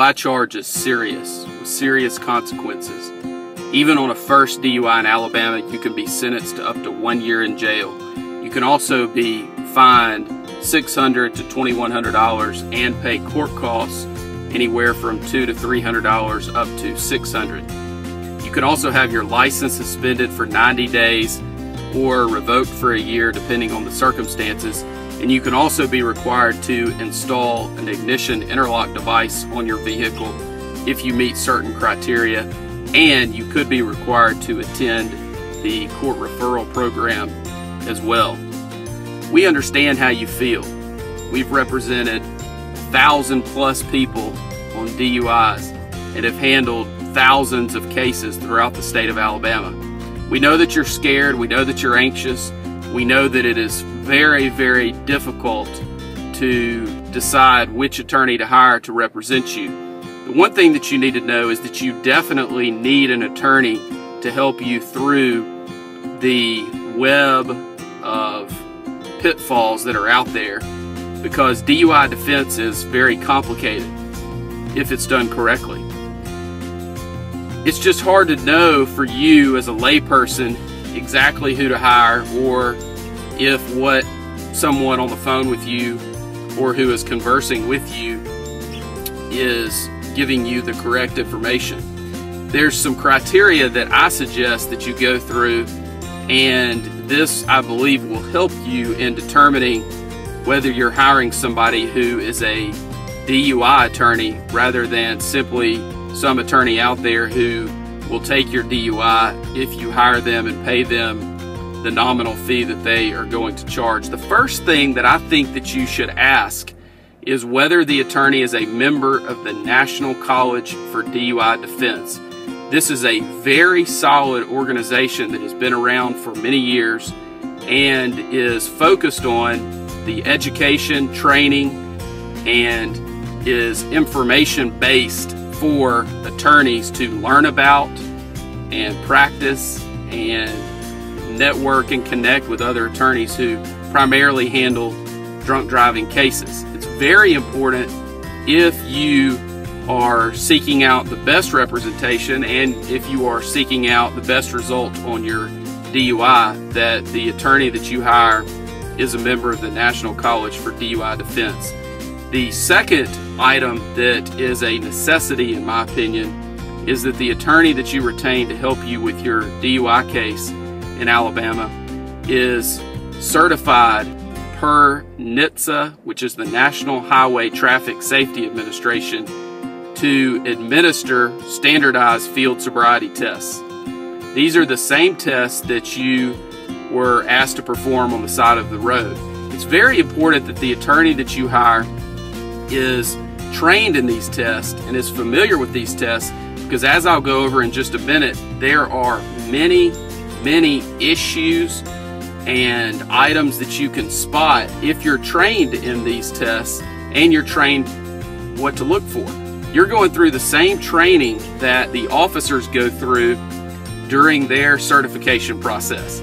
DUI charge is serious, with serious consequences. Even on a first DUI in Alabama, you can be sentenced to up to 1 year in jail. You can also be fined $600 to $2,100 and pay court costs anywhere from $200 to $300 up to $600. You can also have your license suspended for 90 days or revoked for a year depending on the circumstances. And you can also be required to install an ignition interlock device on your vehicle if you meet certain criteria. And you could be required to attend the court referral program as well. We understand how you feel. We've represented 1,000+ people on DUIs and have handled thousands of cases throughout the state of Alabama. We know that you're scared. We know that you're anxious. We know that it is very, very difficult to decide which attorney to hire to represent you. The one thing that you need to know is that you definitely need an attorney to help you through the web of pitfalls that are out there, because DUI defense is very complicated if it's done correctly. It's just hard to know for you as a layperson exactly who to hire, or if what someone on the phone with you or who is conversing with you is giving you the correct information. There's some criteria that I suggest that you go through, and this, I believe, will help you in determining whether you're hiring somebody who is a DUI attorney rather than simply some attorney out there who will take your DUI if you hire them and pay them the nominal fee that they are going to charge. The first thing that I think that you should ask is whether the attorney is a member of the National College for DUI Defense. This is a very solid organization that has been around for many years and is focused on the education, training, and is information-based for attorneys to learn about and practice and network and connect with other attorneys who primarily handle drunk driving cases. It's very important, if you are seeking out the best representation and if you are seeking out the best result on your DUI, that the attorney that you hire is a member of the National College for DUI Defense. The second item that is a necessity, in my opinion, is that the attorney that you retain to help you with your DUI case in Alabama is certified per NHTSA, which is the National Highway Traffic Safety Administration, to administer standardized field sobriety tests. These are the same tests that you were asked to perform on the side of the road. It's very important that the attorney that you hire is trained in these tests and is familiar with these tests, because as I'll go over in just a minute, there are many issues and items that you can spot if you're trained in these tests and you're trained what to look for. You're going through the same training that the officers go through during their certification process.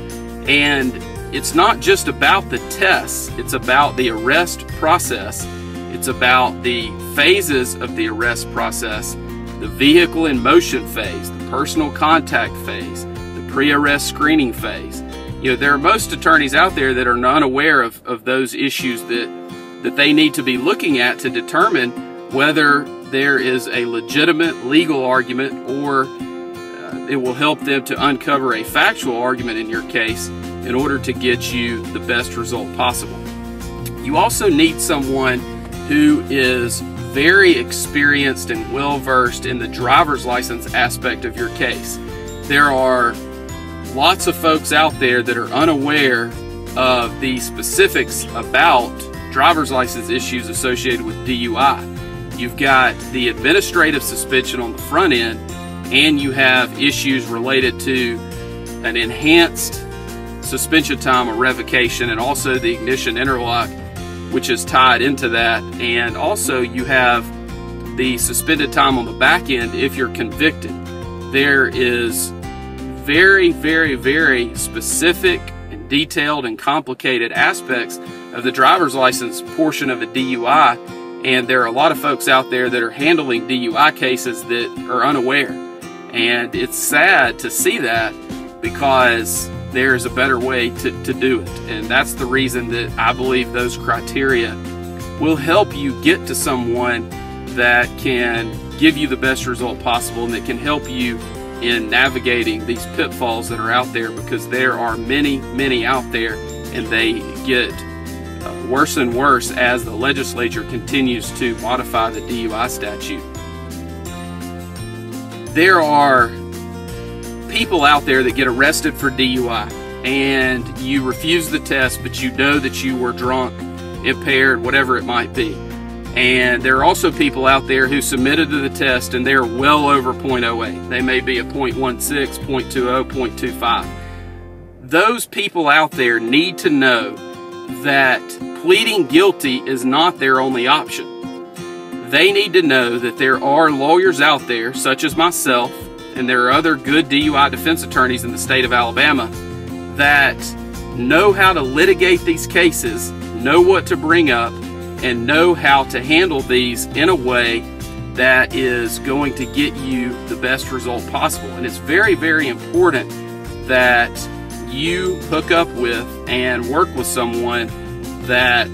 And it's not just about the tests, it's about the arrest process. It's about the phases of the arrest process, the vehicle in motion phase, the personal contact phase, the pre-arrest screening phase. You know, there are most attorneys out there that are unaware of those issues that they need to be looking at to determine whether there is a legitimate legal argument, or it will help them to uncover a factual argument in your case in order to get you the best result possible. You also need someone who is very experienced and well-versed in the driver's license aspect of your case. There are lots of folks out there that are unaware of the specifics about driver's license issues associated with DUI. You've got the administrative suspension on the front end, and you have issues related to an enhanced suspension time or revocation, and also the ignition interlock, which is tied into that. And also you have the suspended time on the back end if you're convicted. There is very specific and detailed and complicated aspects of the driver's license portion of a DUI And there are a lot of folks out there that are handling DUI cases that are unaware. And it's sad to see that, because there's a better way to do it. And that's the reason that I believe those criteria will help you get to someone that can give you the best result possible and that can help you in navigating these pitfalls that are out there, because there are many out there, and they get worse and worse as the legislature continues to modify the DUI statute. There are people out there that get arrested for DUI, and you refuse the test, but you know that you were drunk, impaired, whatever it might be. And there are also people out there who submitted to the test and they're well over 0.08. They may be a 0.16, 0.20, 0.25. Those people out there need to know that pleading guilty is not their only option. They need to know that there are lawyers out there, such as myself, and there are other good DUI defense attorneys in the state of Alabama that know how to litigate these cases, know what to bring up, and know how to handle these in a way that is going to get you the best result possible. And it's very important that you hook up with and work with someone that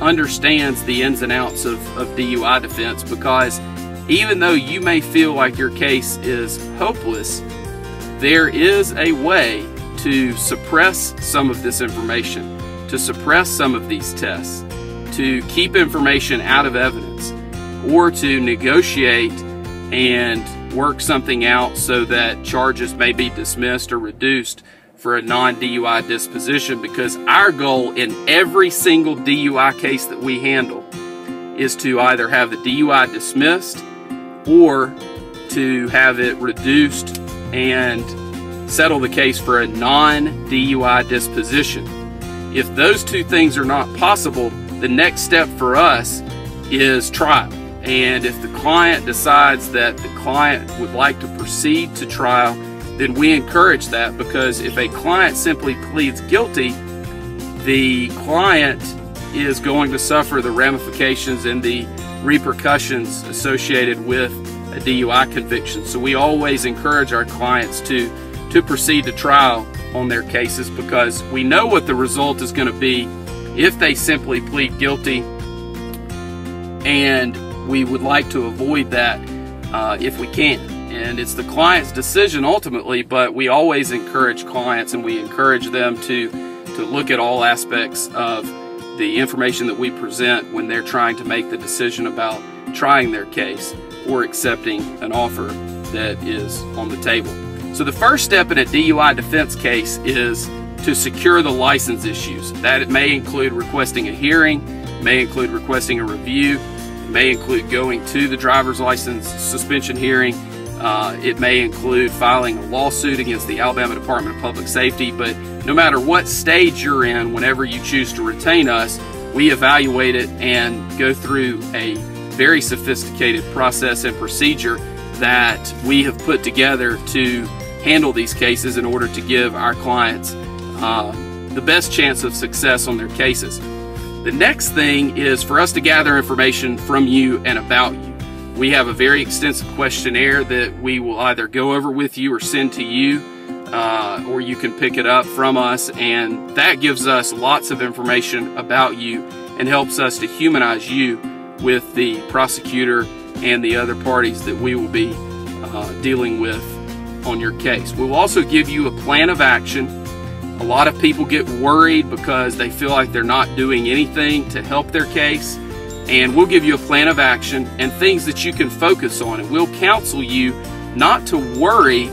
understands the ins and outs of DUI defense, because even though you may feel like your case is hopeless, there is a way to suppress some of this information, to suppress some of these tests, to keep information out of evidence, or to negotiate and work something out so that charges may be dismissed or reduced for a non-DUI disposition. Because our goal in every single DUI case that we handle is to either have the DUI dismissed or to have it reduced and settle the case for a non-DUI disposition. If those two things are not possible, the next step for us is trial. And if the client decides that the client would like to proceed to trial, then we encourage that, because if a client simply pleads guilty, the client is going to suffer the ramifications and the repercussions associated with a DUI conviction. So we always encourage our clients to proceed to trial on their cases, because we know what the result is going to be if they simply plead guilty, and we would like to avoid that if we can. And it's the client's decision ultimately, but we always encourage clients, and we encourage them to look at all aspects of the information that we present when they're trying to make the decision about trying their case or accepting an offer that is on the table. So the first step in a DUI defense case is to secure the license issues. That it may include requesting a hearing, may include requesting a review, it may include going to the driver's license suspension hearing, it may include filing a lawsuit against the Alabama Department of Public Safety. But no matter what stage you're in, whenever you choose to retain us, we evaluate it and go through a very sophisticated process and procedure that we have put together to handle these cases in order to give our clients the best chance of success on their cases. The next thing is for us to gather information from you and about you. We have a very extensive questionnaire that we will either go over with you or send to you, or you can pick it up from us, and that gives us lots of information about you and helps us to humanize you with the prosecutor and the other parties that we will be dealing with on your case. We will also give you a plan of action. A lot of people get worried because they feel like they're not doing anything to help their case, and we'll give you a plan of action and things that you can focus on, and we'll counsel you not to worry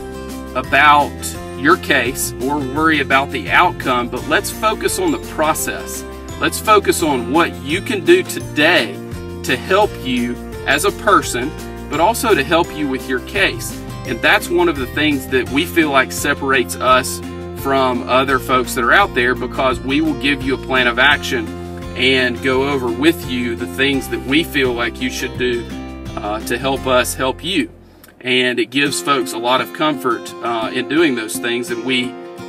about your case or worry about the outcome, but let's focus on the process. Let's focus on what you can do today to help you as a person, but also to help you with your case. And that's one of the things that we feel like separates us from other folks that are out there, because we will give you a plan of action and go over with you the things that we feel like you should do to help us help you. And it gives folks a lot of comfort in doing those things, and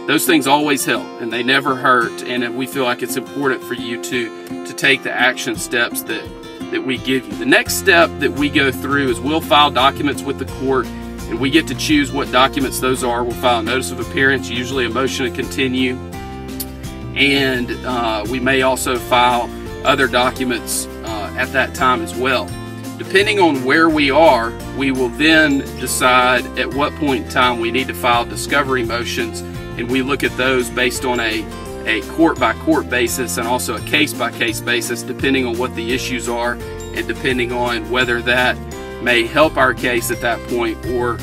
those things always help and they never hurt, and we feel like it's important for you to take the action steps that that we give you. The next step that we go through is we'll file documents with the court, and we get to choose what documents those are. We'll file a notice of appearance, usually a motion to continue, and we may also file other documents at that time as well. Depending on where we are, we will then decide at what point in time we need to file discovery motions, and we look at those based on a court-by-court basis and also a case-by-case basis, depending on what the issues are and depending on whether that may help our case at that point or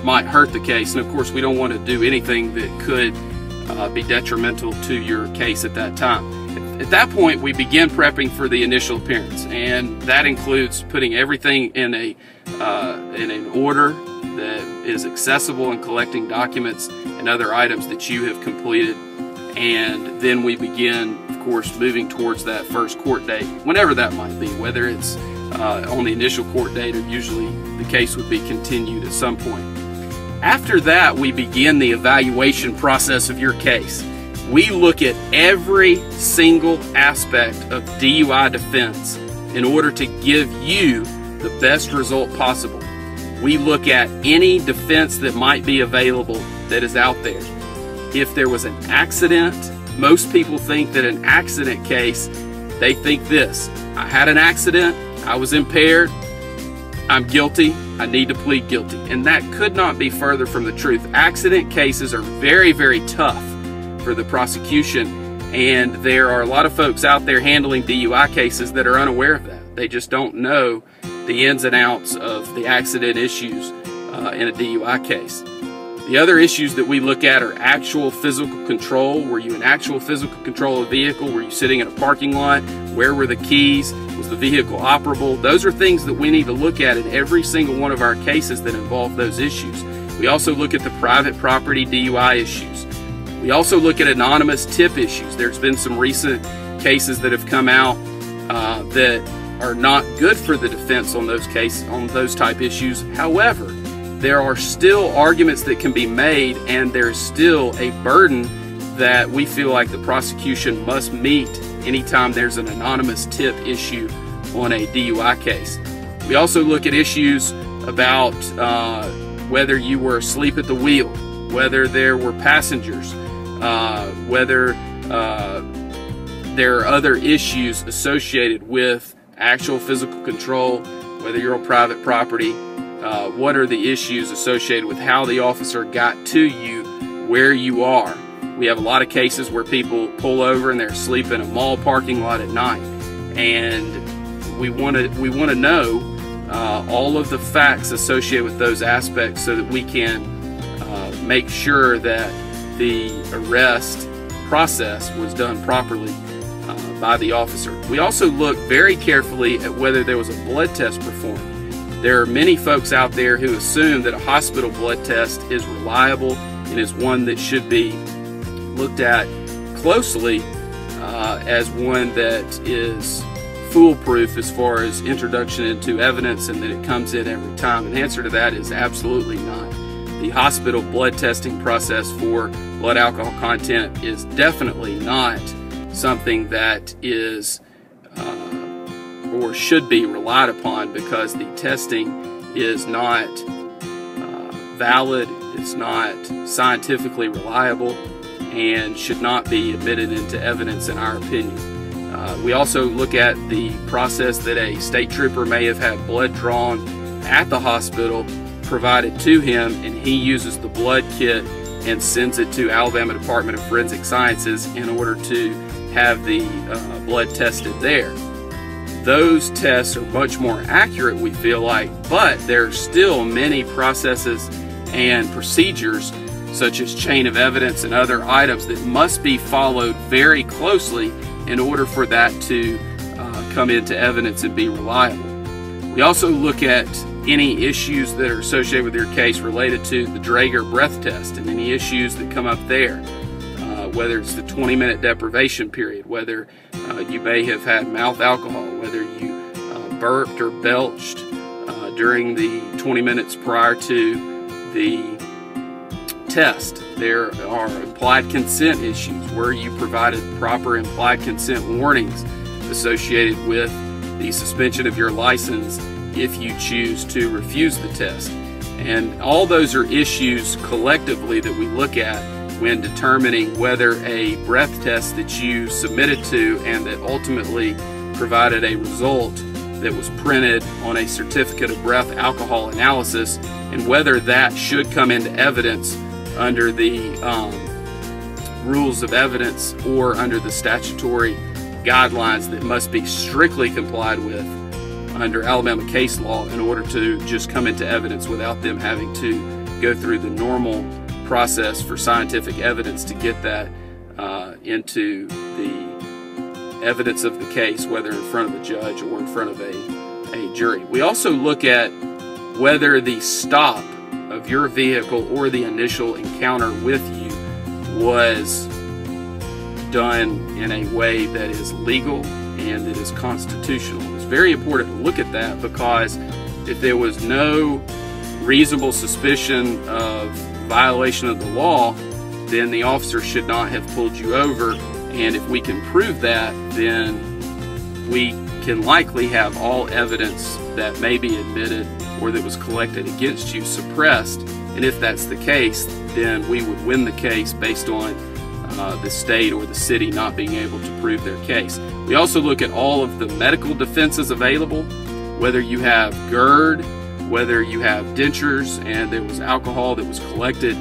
might hurt the case. And of course, we don't want to do anything that could be detrimental to your case at that time. At that point, we begin prepping for the initial appearance, and that includes putting everything in an order that is accessible and collecting documents and other items that you have completed. And then we begin, of course, moving towards that first court date, whenever that might be, whether it's on the initial court date or usually the case would be continued at some point. After that, we begin the evaluation process of your case. We look at every single aspect of DUI defense in order to give you the best result possible. We look at any defense that might be available that is out there. If there was an accident, most people think that an accident case, they think this: I had an accident, I was impaired, I'm guilty, I need to plead guilty. And that could not be further from the truth. Accident cases are very, very tough for the prosecution, and there are a lot of folks out there handling DUI cases that are unaware of that. They just don't know the ins and outs of the accident issues in a DUI case. The other issues that we look at are actual physical control. Were you in actual physical control of the vehicle? Were you sitting in a parking lot? Where were the keys? Was the vehicle operable? Those are things that we need to look at in every single one of our cases that involve those issues. We also look at the private property DUI issues. We also look at anonymous tip issues. There's been some recent cases that have come out that are not good for the defense on those type issues. However, there are still arguments that can be made, and there's still a burden that we feel like the prosecution must meet anytime there's an anonymous tip issue on a DUI case. We also look at issues about whether you were asleep at the wheel, whether there were passengers, whether there are other issues associated with actual physical control, whether you're on private property. What are the issues associated with how the officer got to you where you are? We have a lot of cases where people pull over and they're asleep in a mall parking lot at night, and we want to know all of the facts associated with those aspects so that we can make sure that the arrest process was done properly by the officer. We also look very carefully at whether there was a blood test performed. There are many folks out there who assume that a hospital blood test is reliable and is one that should be looked at closely as one that is foolproof as far as introduction into evidence and that it comes in every time. And the answer to that is absolutely not. The hospital blood testing process for blood alcohol content is definitely not something that is or should be relied upon, because the testing is not valid, it's not scientifically reliable, and should not be admitted into evidence in our opinion. We also look at the process that a state trooper may have had blood drawn at the hospital provided to him, and he uses the blood kit and sends it to Alabama Department of Forensic Sciences in order to have the blood tested there. Those tests are much more accurate, we feel like, but there are still many processes and procedures such as chain of evidence and other items that must be followed very closely in order for that to come into evidence and be reliable. We also look at any issues that are associated with your case related to the Draeger breath test and any issues that come up there, whether it's the 20-minute deprivation period, whether you may have had mouth alcohol, whether you burped or belched during the 20 minutes prior to the test. There are implied consent issues where you provided proper implied consent warnings associated with the suspension of your license if you choose to refuse the test. And all those are issues collectively that we look at when determining whether a breath test that you submitted to and that ultimately provided a result that was printed on a certificate of breath alcohol analysis, and whether that should come into evidence under the rules of evidence or under the statutory guidelines that must be strictly complied with under Alabama case law in order to just come into evidence without them having to go through the normal process for scientific evidence to get that into the evidence of the case, whether in front of a judge or in front of a jury. We also look at whether the stop of your vehicle or the initial encounter with you was done in a way that is legal and that is constitutional. It's very important to look at that, because if there was no reasonable suspicion of violation of the law, then the officer should not have pulled you over. And if we can prove that, then we can likely have all evidence that may be admitted or that was collected against you suppressed. And if that's the case, then we would win the case based on the state or the city not being able to prove their case. We also look at all of the medical defenses available, whether you have GERD, whether you have dentures and there was alcohol that was collected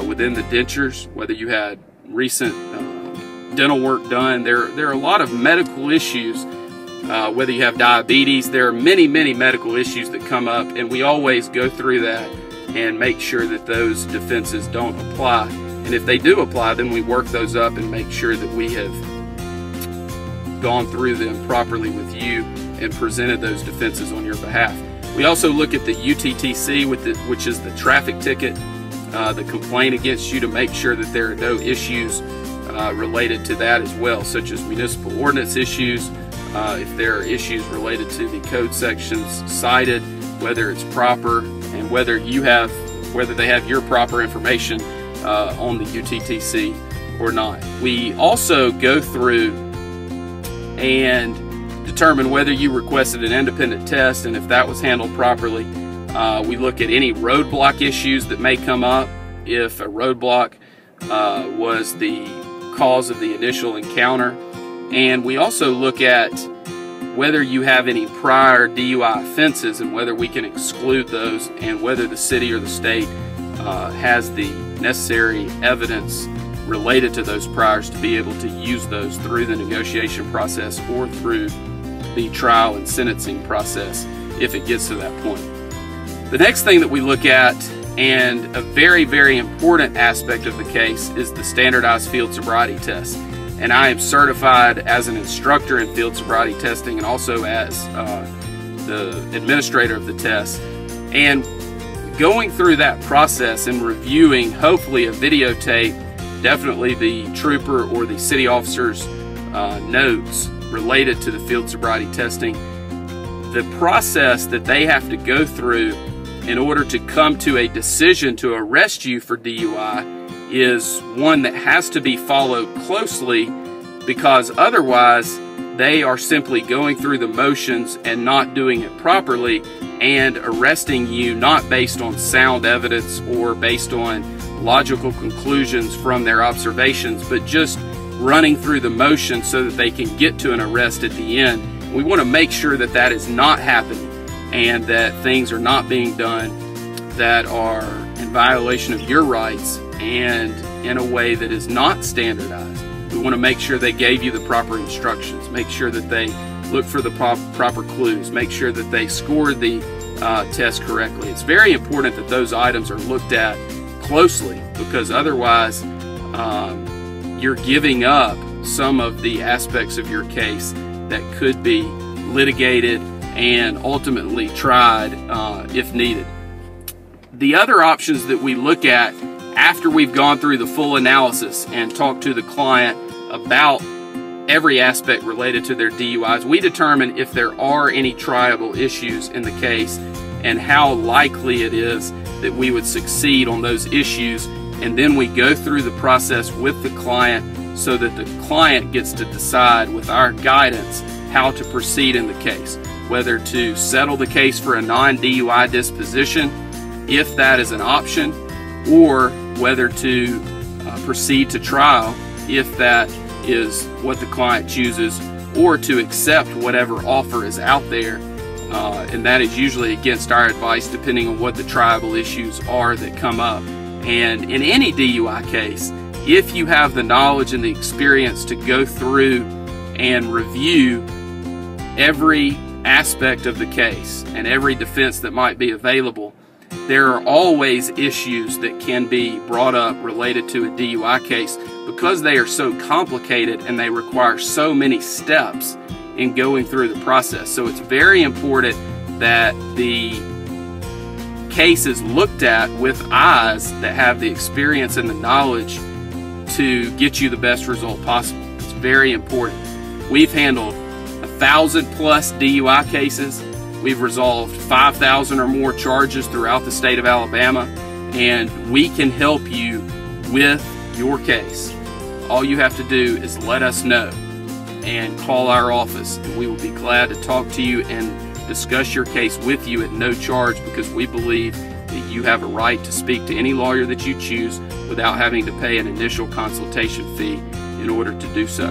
within the dentures, whether you had recent dental work done. There are a lot of medical issues, whether you have diabetes. There are many medical issues that come up, and we always go through that and make sure that those defenses don't apply. And if they do apply, then we work those up and make sure that we have gone through them properly with you and presented those defenses on your behalf. We also look at the UTTC, which is the traffic ticket, the complaint against you, to make sure that there are no issues related to that as well, such as municipal ordinance issues, if there are issues related to the code sections cited, whether it's proper, and whether they have your proper information on the UTTC or not. We also go through and determine whether you requested an independent test, and if that was handled properly. We look at any roadblock issues that may come up, if a roadblock was the cause of the initial encounter. And we also look at whether you have any prior DUI offenses and whether we can exclude those, and whether the city or the state has the necessary evidence related to those priors to be able to use those through the negotiation process or through the trial and sentencing process if it gets to that point. The next thing that we look at, and a very important aspect of the case, is the Standardized Field Sobriety Test. And I am certified as an instructor in field sobriety testing and also as the administrator of the test. And going through that process and reviewing, hopefully, a videotape, definitely the trooper or the city officer's notes related to the field sobriety testing, the process that they have to go through in order to come to a decision to arrest you for DUI is one that has to be followed closely, because otherwise they are simply going through the motions and not doing it properly and arresting you not based on sound evidence or based on logical conclusions from their observations, but just running through the motions so that they can get to an arrest at the end. We want to make sure that that is not happening and that things are not being done that are in violation of your rights and in a way that is not standardized. We want to make sure they gave you the proper instructions, make sure that they look for the proper clues, make sure that they scored the test correctly. It's very important that those items are looked at closely, because otherwise you're giving up some of the aspects of your case that could be litigated and ultimately tried if needed. The other options that we look at after we've gone through the full analysis and talked to the client about every aspect related to their DUIs, we determine if there are any triable issues in the case and how likely it is that we would succeed on those issues. And then we go through the process with the client so that the client gets to decide with our guidance how to proceed in the case, whether to settle the case for a non-DUI disposition, if that is an option, or whether to proceed to trial, if that is what the client chooses, or to accept whatever offer is out there, and that is usually against our advice depending on what the triable issues are that come up. And in any DUI case, if you have the knowledge and the experience to go through and review every aspect of the case and every defense that might be available, there are always issues that can be brought up related to a DUI case because they are so complicated and they require so many steps in going through the process. So it's very important that the case is looked at with eyes that have the experience and the knowledge to get you the best result possible. It's very important. We've handled 1,000+ DUI cases. We've resolved 5,000 or more charges throughout the state of Alabama, and we can help you with your case. All you have to do is let us know and call our office, and we will be glad to talk to you and discuss your case with you at no charge, because we believe that you have a right to speak to any lawyer that you choose without having to pay an initial consultation fee in order to do so.